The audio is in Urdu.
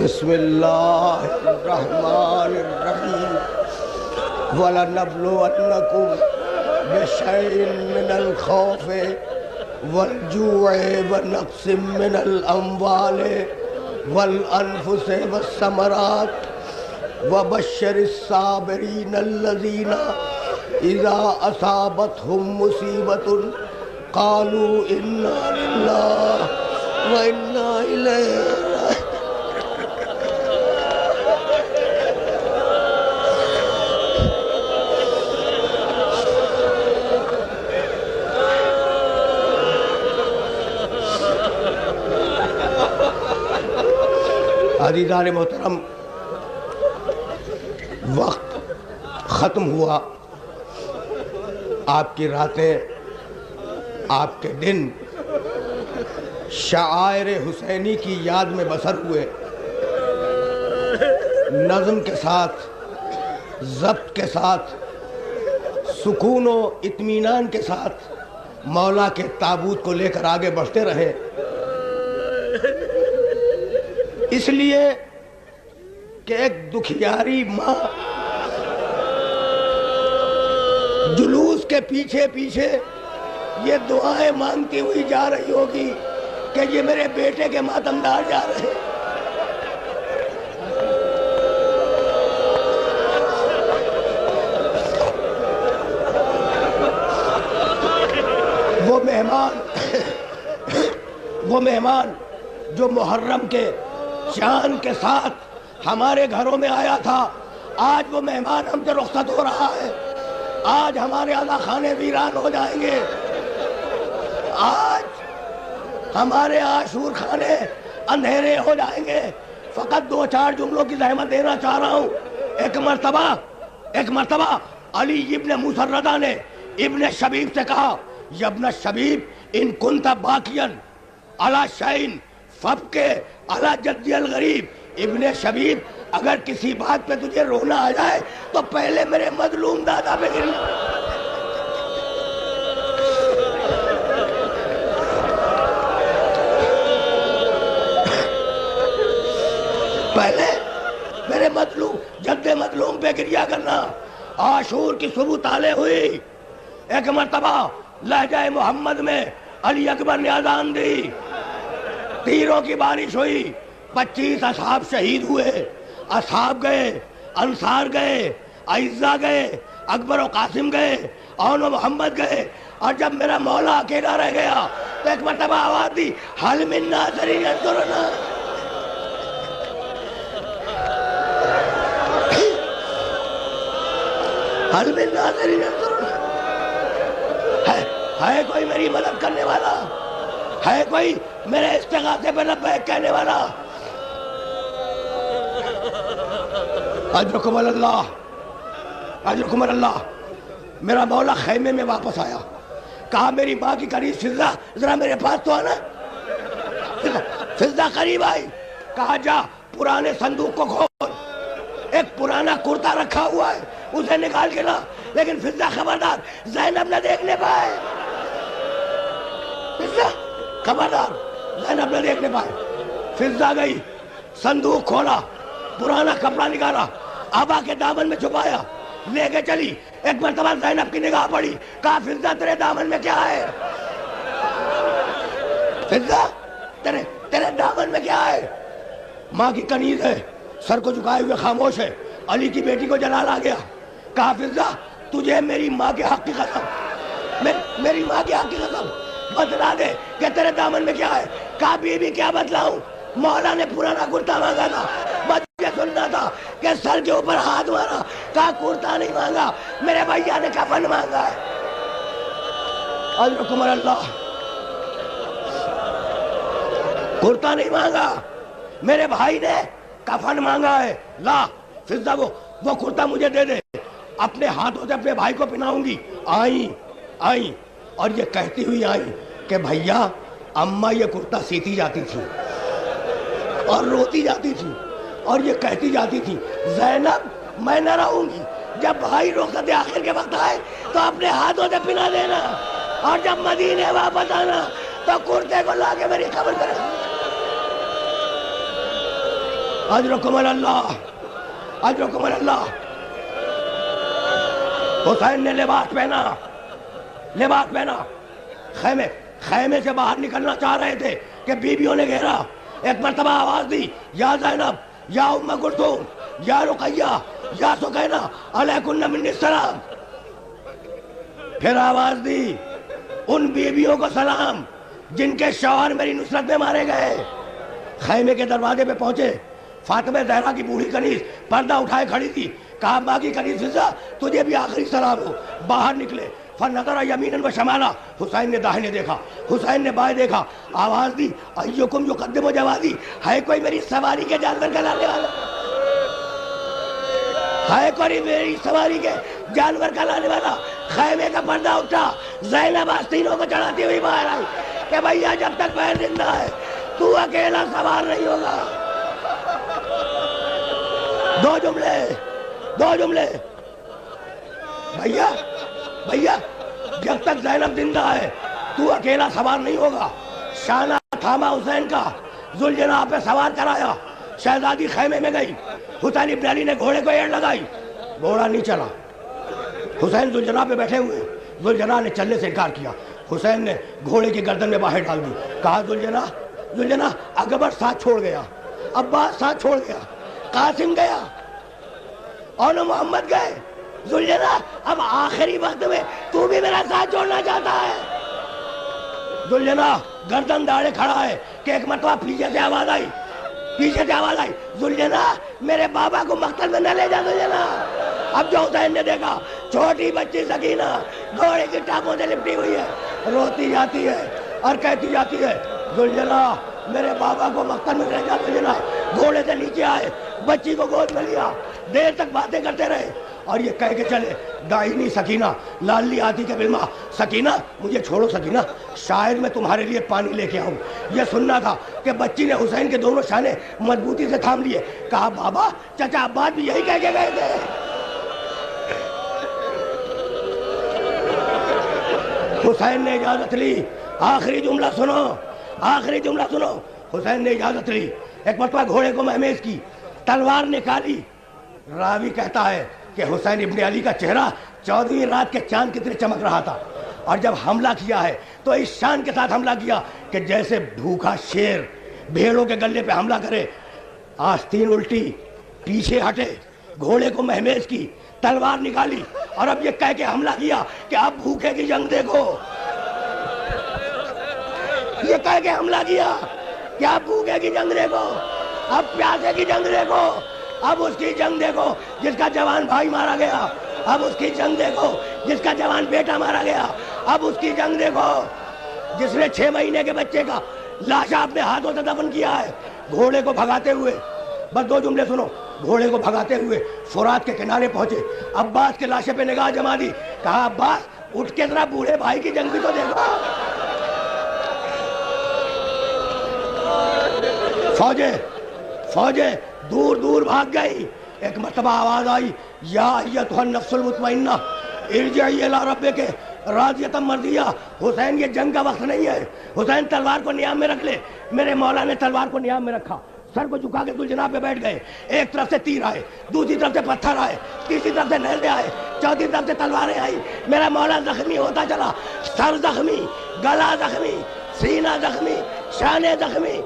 بسم اللہ الرحمن الرحیم وَلَنَبْلُوَنَّكُمْ بِشَيْءٍ مِّنَ الْخَوْفِ وَالْجُوعِ وَنَقْصٍ مِّنَ الْأَمْوَالِ وَالْأَنفُسِ وَالثَّمَرَاتِ وَبَشِّرِ الصَّابِرِينَ الَّذِينَ إِذَا أَصَابَتْهُم مُّصِيبَةٌ قَالُوا إِنَّا لِلَّهِ وَإِنَّا إِلَيْهِ راجعون۔ عزیزان محترم، وقت ختم ہوا، آپ کی راتیں، آپ کے دن شعائر حسینی کی یاد میں بسر ہوئے، نظم کے ساتھ، ضبط کے ساتھ، سکون و اطمینان کے ساتھ مولا کے تابوت کو لے کر آگے بڑھتے رہے، اس لیے کہ ایک دکھیاری ماں جلوس کے پیچھے پیچھے یہ دعائیں مانگتی ہوئی جا رہی ہوگی کہ یہ میرے بیٹے کے ماتمدار جا رہے ہیں۔ وہ مہمان جو محرم کے چاند کے ساتھ ہمارے گھروں میں آیا تھا، آج وہ مہمان ہم سے رخصت ہو رہا ہے۔ آج ہمارے عزا خانے ویران ہو جائیں گے، آج ہمارے عاشور خانے اندھیرے ہو جائیں گے۔ فقط دو چار جملوں کی زحمت دینا چاہ رہا ہوں۔ ایک مرتبہ علی ابن مسردہ نے ابن شبیب سے کہا، ابن شبیب ان کنت باکیا علی شیء فابکی علی جدی الغریب۔ ابن شبیب اگر کسی بات پہ تجھے رونا آ جائے تو پہلے میرے مظلوم دادا پہ گرنا۔ پہلے میرے مظلوم جد مظلوم پہ گریا کرنا۔ عاشور کی صبح طالع ہوئی، ایک مرتبہ لہجہ محمد میں علی اکبر نے اذان دی، تیروں کی بارش ہوئی، 25 اصحاب شہید ہوئے، اصحاب گئے، انصار گئے، اعزا گئے، اکبر و قاسم گئے، اون و محمد گئے، اور جب میرا مولا اکیلا رہ گیا تو ایک مرتبہ آواز دی، حل من ناصر ینصرنا۔ حل من ناصر ینصرنا، ہے کوئی میری مدد کرنے والا؟ ہے کوئی میرے استغاثے پہ لبیک کہنے والا؟ اجرکم اللہ، اجرکم اللہ۔ میرا مولا خیمے میں واپس آیا، کہا میری ماں کی قریب فضہ ذرا میرے پاس تو آنا۔ فضہ قریب آئی، کہا جا پرانے صندوق کو کھول، ایک پرانا کرتا رکھا ہوا ہے اسے نکال کے لا۔ لیکن فضہ خبردار زینب نہ دیکھنے پائے، فضہ خبردار زینب نہ دیکھنے پائے۔ فضہ گئی، صندوق کھولا، پرانا کپڑا نکالا، آبا کے دامن میں چھپایا، لے کے چلی۔ ایک مرتبہ زینب کی نگاہ پڑی، کہا فضہ تیرے دامن میں کیا ہے؟ فضہ تیرے دامن میں کیا ہے؟ ماں کی کنیز ہے، سر کو جھکائے ہوئے خاموش ہے۔ علی کی بیٹی کو جلال آ گیا، کہا فضہ تجھے میری ماں کے حق کی قسم، میری ماں کے حق کی قسم بتلا دے کہ تیرے دامن میں کیا ہے۔ کہا بی بی کیا بتلاؤں، مولا نے پرانا کرتا مانگا تھا، مجھے سننا تھا کہ سر کے اوپر ہاتھ مارا۔ کہا کرتا نہیں مانگا، میرے بھیا نے کفن مانگا ہے۔ اجرکم اللہ، کرتا نہیں مانگا، میرے بھائی نے کفن مانگا ہے۔ لا فضہ وہ کرتا مجھے دے دے، اپنے ہاتھوں سے اپنے بھائی کو پہناؤں گی۔ آئیں اور یہ کہتی ہوئی آئیں کہ بھیا اماں یہ کرتا سیتی جاتی تھی اور روتی جاتی تھی اور یہ کہتی جاتی تھی، زینب میں نہ رہوں گی، جب بھائی رخصت آخر کے وقت آئے تو اپنے ہاتھوں سے پہنا دینا، اور جب مدینے واپس آنا تو کرتے کو لا کے میری خبر کرے۔ اجرکم اللہ، اجرکم اللہ۔ حسین نے لباس پہنا، لباس پہنا، خیمے سے باہر نکلنا چاہ رہے تھے کہ بیویوں نے گھیرا۔ ایک مرتبہ آواز دی، یا زینب، یا ام کلثوم، یا رقیہ، یا سکینہ، علیکن منی السلام۔ پھر آواز دی، ان بیویوں کو سلام جن کے شوہر میری نصرت میں مارے گئے۔ خیمے کے دروازے پہ پہنچے، فاطمہ زہرا کی بوڑھی کنیز پردہ اٹھائے کھڑی تھی۔ کہا ماں کی کنیز فضا، تجھے بھی آخری سلام ہو۔ باہر نکلے، فنظر یمینا و شمالا، حسین نے داہنے دیکھا، حسین نے بائیں دیکھا۔ آواز دی، ایکم یقدم جوادی، ہے کوئی میری سواری کے جانور کا لانے والا؟ ہے کوئی میری سواری کے جانور کا لانے والا؟ خیمے کا پردہ اٹھا، زینب آستینوں کو چڑھاتی ہوئی باہر آئی کہ بھیا جب تک بہن زندہ ہے تو اکیلا سوار نہیں ہوگا۔ دو جملے، دو جملے، بھیا جب تک زینب زندہ ہے تو اکیلا سوار نہیں ہوگا۔ شانہ تھاما حسین کا، ذوالجناح پہ سوار کرایا، شہزادی خیمے میں گئی۔ حسین ابن علی نے گھوڑے کو ایڑ لگائی، گھوڑا نہیں چلا۔ حسین ذوالجناح پہ بیٹھے ہوئے، ذوالجناح نے چلنے سے انکار کیا۔ حسین نے گھوڑے کی گردن میں باہر ڈال دی، کہا ذوالجناح، اکبر ساتھ چھوڑ گیا، عباس ساتھ چھوڑ گیا، قاسم گیا اور محمد گئے، ذوالجناح اب آخری وقت میں تو بھی میرا ساتھ چھوڑنا چاہتا ہے۔ ذوالجناح گردن داڑے کھڑا ہے کہ ایک مرتبہ پیچھے سے آواز آئی، ذوالجناح میرے بابا کو مقتل میں نہ لے جا ذوالجناح۔ اب جو حسین نے دیکھا، چھوٹی بچی سکینہ گھوڑے کی ٹانگوں سے لپٹی ہوئی ہے، روتی جاتی ہے اور کہتی جاتی ہے، ذوالجناح میرے بابا کو مقتل میں لے جا ذوالجناح۔ گھوڑے سے نیچے آئے، بچی کو گود میں لیا، دیر تک باتیں کرتے رہے اور یہ کہہ کے چلے، دائنی سکینہ لالی آتی کے بلما، سکینہ مجھے چھوڑو سکینہ، شاید میں تمہارے لیے پانی لے کے آؤں۔ یہ سننا تھا کہ بچی نے حسین کے دونوں شانے مضبوطی سے تھام لیے۔ کہا بابا چچا عباس بھی یہی کہہ کے گئے تھے۔ حسین نے اجازت لی، آخری جملہ سنو، آخری جملہ سنو۔ حسین نے اجازت لی، ایک مرتبہ گھوڑے کو مہمیز کی، تلوار نکالی۔ راوی کہتا ہے کہ حسین ابن علی کا چہرہ 14ویں رات کے چاند کی طرح چمک رہا تھا، اور جب حملہ کیا ہے تو اس شان کے ساتھ حملہ کیا کہ جیسے بھوکا شیر بھیڑوں کے گلے پہ حملہ کرے۔ آستین الٹی، پیچھے ہٹے، گھوڑے کو مہمیز کی، تلوار نکالی اور اب یہ کہہ کے حملہ کیا کہ اب بھوکے کی جنگ دیکھو۔ یہ کہہ کے حملہ کیا کہ اب بھوکے کی جنگ دیکھو، اب پیاسے کی جنگ دیکھو، اب اس کی جنگ دیکھو جس کا جوان بھائی مارا گیا، اب اس کی جنگ دیکھو جس کا جوان بیٹا مارا گیا، اب اس کی جنگ دیکھو جس نے 6 مہینے کے بچے کا لاشا اپنے ہاتھوں سے دفن کیا ہے۔ گھوڑے کو بھگاتے ہوئے، بس 2 جملے سنو، گھوڑے کو بھگاتے ہوئے فرات کے کنارے پہنچے، عباس کے لاشے پہ نگاہ جما دی، کہا عباس اٹھ کے ذرا بوڑھے بھائی کی جنگ بھی تو دیکھو۔ فوجیں دور دور بھاگ گئی۔ ایک مرتبہ آواز آئی، یا ایتھا النفس المطمئنہ ارجعی الی ربک راضیۃ مرضیہ۔ حسین یہ جنگ کا وقت نہیں ہے، حسین تلوار کو نیام میں رکھ لے۔ میرے مولا نے تلوار کو نیام میں رکھا، سر کو جھکا کے ذوالجناح پہ بیٹھ گئے۔ ایک طرف سے تیر آئے، دوسری طرف سے پتھر آئے، تیسری طرف سے نیزے آئے، چوتھی طرف سے تلواریں آئی۔ میرا مولا زخمی ہوتا چلا، سر زخمی، گلا زخمی، سینہ زخمی، شانے زخمی۔